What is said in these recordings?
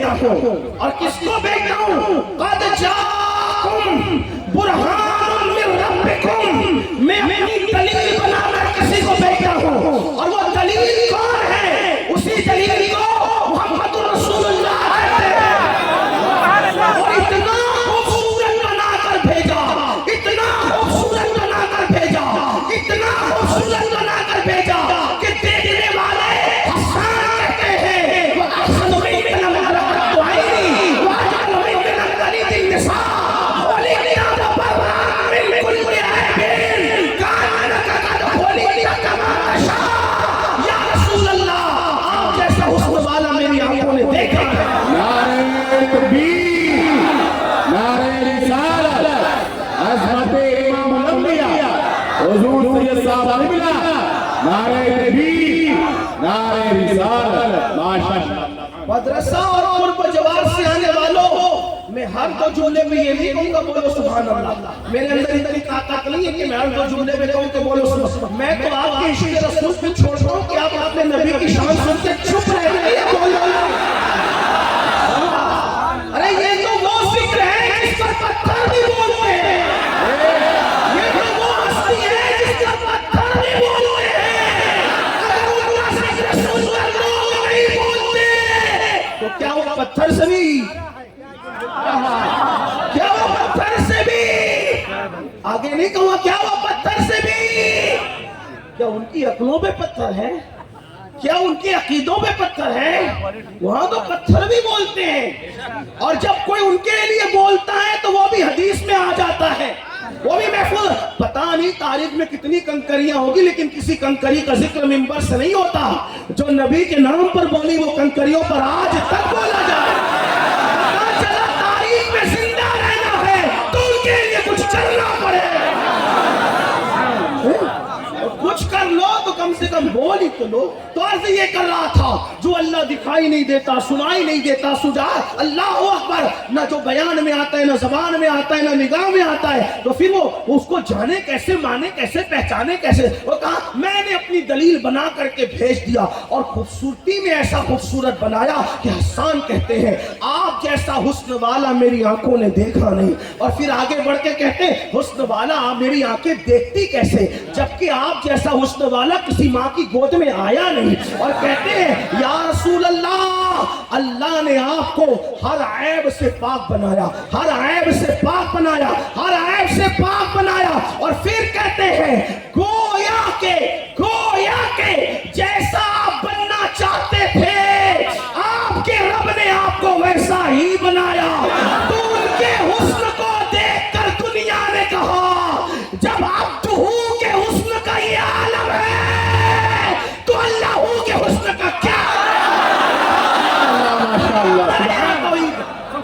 भेजता हूँ। और किसको भेजता हूँ? क़द जाअकुम बुरहानुम मिन रब्बिकुम, मैं अपनी दलील बनाकर किसी को भेजता हूँ। और वो दलील कौन है? उसी दलील को मुहम्मद रसूलुल्लाह कहते हैं। और इतना खूबसूरत बनाकर भेजा, इतना खूबसूरत बनाकर भेजा, इतना खूबसूरत बनाकर भेजा कि देखने वाले हसन कहते हैं वो अहसनु मिनका मरअतु ऐनी व अजमलु मिनका गलीदुन निसा व लिक्ताब बर्राअ मिन कुल्ली ऐबिन कानका कद खुलिक़ कमा तशा। या रसूल अल्लाह, आप जैसा हुस्न वाला मेरी आंखों ने देखा है। नारे तकबीर, नारे रिसालत, अज़मत इमाम अल-अंबिया हुजूर सैयद साहब अल-बिला, नारे तकबीर, नारे रिसालत। माशाअल्लाह। मदरसा और कुर्ब जवार से आने वालों, मैं हर दो जुमले में ये नहीं कहूँगा बोलो सुभान अल्लाह। मेरे अंदर इतनी ताकत नहीं है कि मैं हर दो जुमले में कहूँ कि बोलो सुभान। मैं तो आपके इश्क़ रसूल को छोड़ता हूँ कि आप अपने नबी की शान सुन के चुप रह गए बोलो। अरे ये तो वो जिक्र है जिस पर पत्थर भी बोलते हैं, ये तो वो हस्ती है जिस पर पत्थर भी बोलते हैं। अगर उनका जिक्र सुनकर लोग नहीं बोलते तो क्या वो पत्थर से भी, क्या वो पत्थर से भी, आगे नहीं कहूँगा, क्या वो पत्थर से भी, क्या उनकी अक्लों पे पत्थर है? क्या उनके अकीदों पे पत्थर है? वहां तो पत्थर भी बोलते हैं। और जब कोई उनके लिए बोलता है तो वो भी हदीस में आ जाता है, वो भी महफूज। पता नहीं तारीख में कितनी कंकरियां होगी, लेकिन किसी कंकरी का जिक्र मिंबर से नहीं होता। जो नबी के नाम पर बोली वो कंकरियों पर आज तक बोला जाए। पता चला तारीख में जिंदा रहना है तो उनके लिए कुछ करना पड़े। कुछ कर लो तो कम से कम बोल ही तो लो। तो अर्ज ये कर रहा था, जो अल्लाह दिखाई नहीं देता, सुनाई नहीं देता, सुजा अल्लाह अकबर, ना जो बयान में आता है, ना जबान में आता है, ना निगाह में आता है, तो फिर वो उसको जाने कैसे, माने कैसे, पहचाने कैसे? वो कहा मैंने अपनी दलील बना करके भेज दिया और खूबसूरती में ऐसा खूबसूरत बनाया कि हसन कहते हैं आप जैसा हुस्न वाला मेरी आंखों ने देखा नहीं। और फिर आगे बढ़ के कहते हैं हुस्न वाला मेरी आंखें देखती कैसे, जबकि आप जैसा हुस्न वाला किसी माँ की गोद में आया नहीं। और कहते हैं या रसूल अल्लाह, अल्लाह ने आपको हर ऐब से पाक बनाया, हर ऐब से पाक बनाया, हर ऐब से पाक बनाया। और फिर कहते हैं गोया के जैसा आप बनना चाहते थे आपके रब ने आपको वैसा ही बनाया। तो उनके हुस्न को देखकर दुनिया ने कहा जब आप के हुस्न का ये आलम है तो अल्लाह के हुस्न का क्या?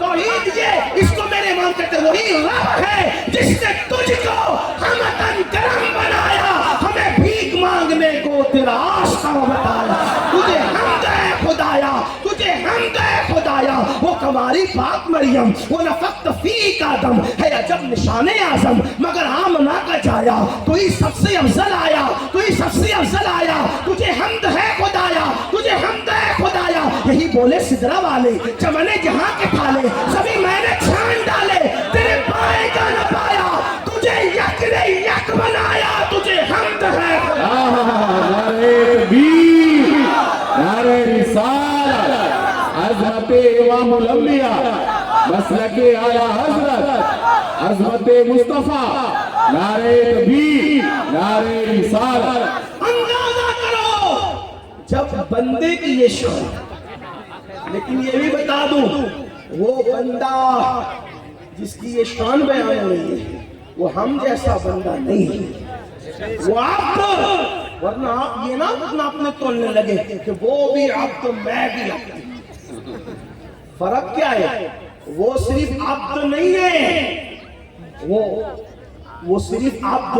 तौहीद ये इसको मेरे इमाम कहते वही रब है जिसने तुझको हमतन करम बनाया, हमें भीख मांगने को तेरा आस्था बताया। तुझे हमद है खुदाया, तुझे हमद है खुदाया। वो कमारी पाक मरियम, वो नफक्त फी का दम है अजब निशाने आजम, मगर आमना का जाया तो ही सबसे अफजल आया, तो ही सबसे अफजल आया। तुझे हमद है खुदाया, तुझे हमद है खुदाया। यही बोले सिदरा वाले, चमने जहां के फाले सभी मैंने छान डाले, तेरे पाए का न पाया, तुझे यक ने यक बनाया, तुझे हमद है नारे तकबीर, नारे रिसालत, अज़मत इमाम अल-अंबिया, मसलके आला हज़रत, अज़मत मुस्तफा, नारे तकबीर, नारे रिसालत। अंदाजा करो जब बंदे की ये शान, लेकिन ये भी बता दूं वो बंदा जिसकी ये शान बयान हो रही है वो हम जैसा बंदा नहीं है, वो आप। वरना आप ये ना अपने तोलने लगे कि वो भी आप तो मैं भी आप। फर्क क्या है? वो सिर्फ आप तो नहीं है, वो सिर्फ आप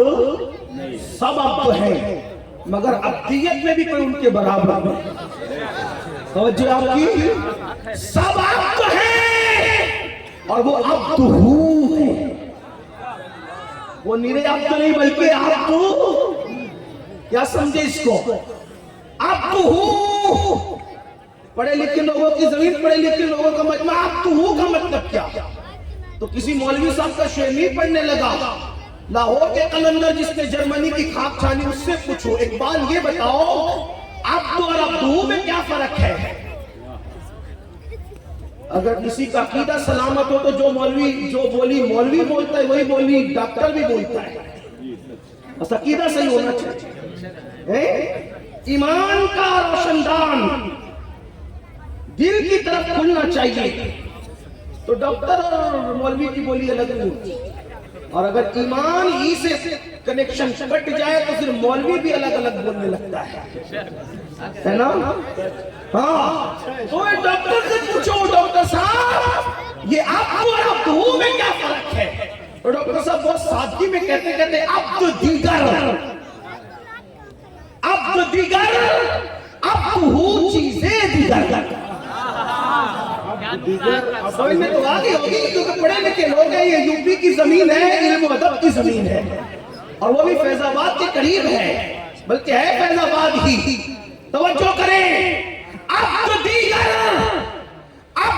सब आप है, मगर अब्दियत में भी कोई उनके बराबर नहीं। समझिए आपकी सब आप तो है और वो अब तो है, वो निरे अब तो नहीं बल्कि आप तो, क्या समझे इसको? अब तो पढ़े लिखे लोगों की जमीन, पढ़े लिखे लोगों का मजमा, आप तो हूँ का मतलब क्या? तो किसी मौलवी साहब का शेर नहीं पढ़ने लगा। लाहौर के कलंदर जिसने जर्मनी की खाक छानी, उससे पूछो एक बात ये बताओ, आप तो और अब्दू में क्या फर्क है? अगर किसी का अकीदा सलामत हो तो जो बोली मौलवी बोलता है वही बोली डॉक्टर भी बोलता है। बस अकीदा सही होना चाहिए, ईमान का रोशनदान दिल की तरफ खुलना चाहिए। तो डॉक्टर और मौलवी की बोली अलग नहीं होती। और अगर ईमान ही से कनेक्शन कट जाए तो फिर मौलवी भी अलग अलग बोलने लगता है ना? हाँ, तो डॉक्टर से पूछो, डॉक्टर साहब ये आपको और अब्दू में क्या फर्क है? तो डॉक्टर साहब बहुत सादगी में कहते अब्दु दीगर अब्दू चीजें दीगर। समझ में तो आ गई होगी, क्योंकि पढ़े लिखे लोग हैं, ये यूपी की जमीन है, इल्म अदब की जमीन है, और वो भी फैजाबाद के करीब है, बल्कि है फैजाबाद ही। तवज्जो करें, अब दीगर अब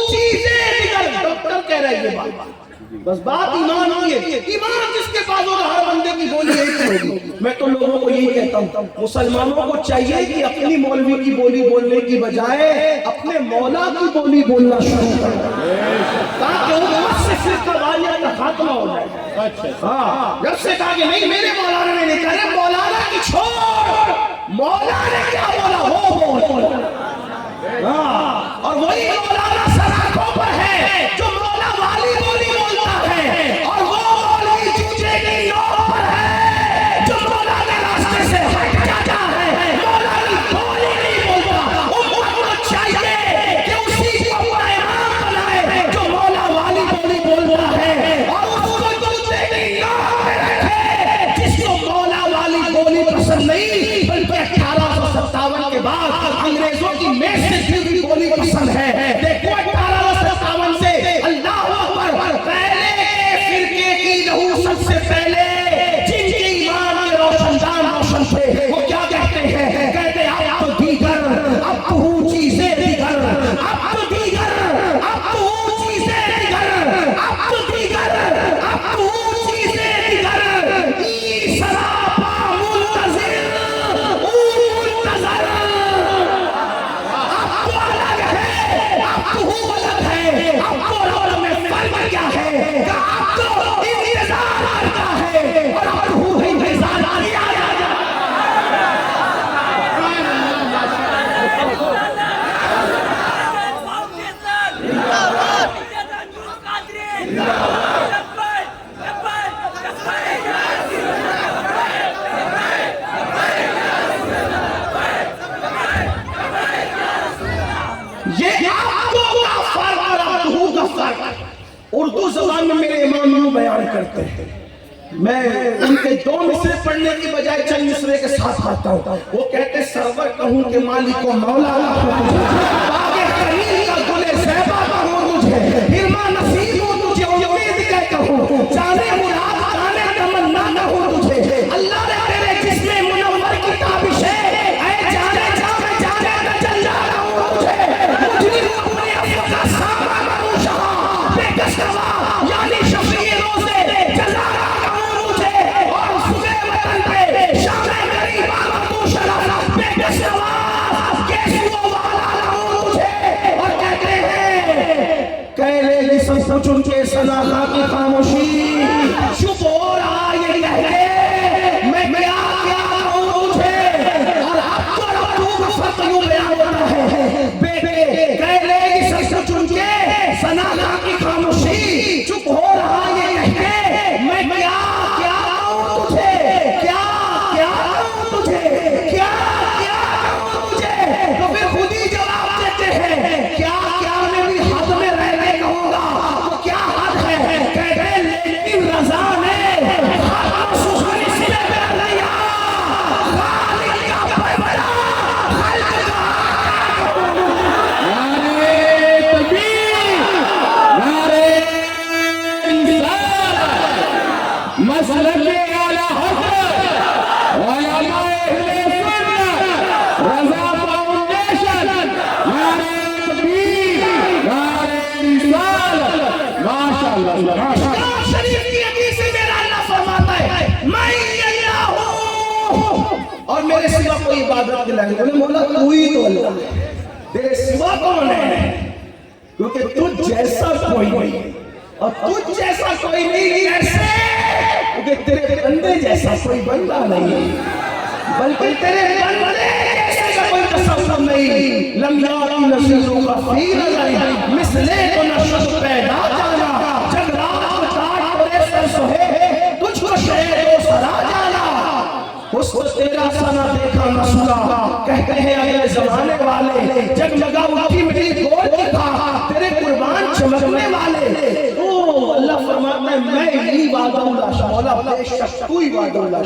चीजें दीगर, डॉक्टर कह रहे हैं ये बात। बस बात ईमान की है, ईमान जिसके पास होगा हर बंदे की बोली एक होगी। मैं तो लोगों को यही कहता हूँ, मुसलमानों को चाहिए कि अपनी मौलवी की बोली बोलने की बजाय अपने मौला की बोली बोलना शुरू करें, ताकि उम्मत से फिरकावारियत का खात्मा हो जाए। हाँ, जब से कहा कि नहीं मेरे मौलाना ने नहीं कहा, मौलाना की छोड़, मौला ने क्या बोला वो बोल। हाँ, और वही मौलाना सराखों पर है जो मौला वाली बोली बोलता है, और वो मौलवी जूते की नोक पर है जो मौला के रास्ते से हट जाता है, मौला की बोली नहीं बोलता। उम्मत को चाहिए कि उसी को अपना इमाम बनाए जो मौला वाली बोली बोलता है, और उसको जूते की नोक पे रखे जिसको मौला वाली बोली पसंद नहीं, बल्कि 1857 के बाद अंग्रेजों की मेज से फिर बोली पसंद है। देखो 1857 से अल्लाह अकबर, पहले फिरके की लहू सबसे पहले जिनके ईमान के रोशनदान रोशन थे, वो क्या कहते हैं? कहते अब तो दीगर अब तो चीजें दीगर, अब तो दीगर अब तो चीजें दीगर, अब तो दीगर अब तो चीजें दीगर। ई सरापा मुंतज़िर मुंतज़र, अब तो अलग है, अब तो अलग है, अब तो रौला में फर्क क्या है? अब तो इंतजार करता है और अब हूँ इंतजार किया जाता है। ये आपको का फर्क और अब्दू का फर्क उर्दू जबान में मेरे इमाम यूं बयान करते हैं। मैं उनके दो मिसरे पढ़ने की बजाय चंद मिसरे के साथ आता हूँ। वो कहते सरवर कहूँ के मालिक को मौला, बागे करीम का गुले ज़ैबा कहूँ तुझे, हिरमा नसीब हूँ तुझे, उम्मीद क्या कहूँ, जाने मुराद जाने तमन्ना कहूँ तुझे। अल्लाह ने तेरे जिस्मे मुनव्वर की ताबिश है, ऐ जाने जा मैं जाने का जल्ला कहूँ तुझे। मुझे अपने अफ़का सामा कहूँ शाह, बेकसवा यानी शफ़ी रोज़े जज़ा कहूँ तुझे, और सुबह वतन पे शामे गरीबा कहूँ शराफ़, बेकसवा केसुओ वाला कहूँ तुझे। और कहते हैं कहले लिसन कुछ उनके सलाहा की खामोशी, चुप हो रहा ये कह के मैं क्या क्या कहूँ तुझे। और अब तो अब्दू का फर्क यूं बयान होता है, बेटे कहले लिसन कुछ उनके सलाहा की खामोशी, चुप हो रहा ये कह के मैं क्या क्या कहूँ तुझे, क्या क्या कहूँ तुझे, क्या क्या कहूँ तुझे। तो फिर खुद ही जवाब देते हैं, क्या क्या मैं भी हद में रहने कहूँगा, तो क्या हद है? कहते लेकिन रज़ा ने العلماء کتاب شریف کی حدیث سے میرا اللہ فرماتا ہے میں اللہ ہوں اور میرے سوا کوئی عبادت کے لائق نہیں. مولا تو ہی تو اللہ ہے, تیرے سوا کون ہے؟ کیونکہ تجھ جیسا کوئی نہیں اور تجھ جیسا کوئی نہیں ایسے, کیونکہ تیرے بندے جیسا کوئی بندہ نہیں, بلکہ تیرے بندے جیسا کا کوئی تصور نہیں. لم یاری نشد خفی نظر مثلے تو نشد پیدا جانا, جب رات کاٹ کرے سر سہے تجھ کو شہر و سرا جانا. اس کو تیرا سا نہ دیکھا نہ سنا, کہتے ہیں اگلے زمانے والے جب لگا اٹھی میری گول دکھا تیرے قربان چمکنے والے. او اللہ فرماتا ہے میں ہی وعدہ اللہ, مولا بے شک کوئی وعدہ اللہ.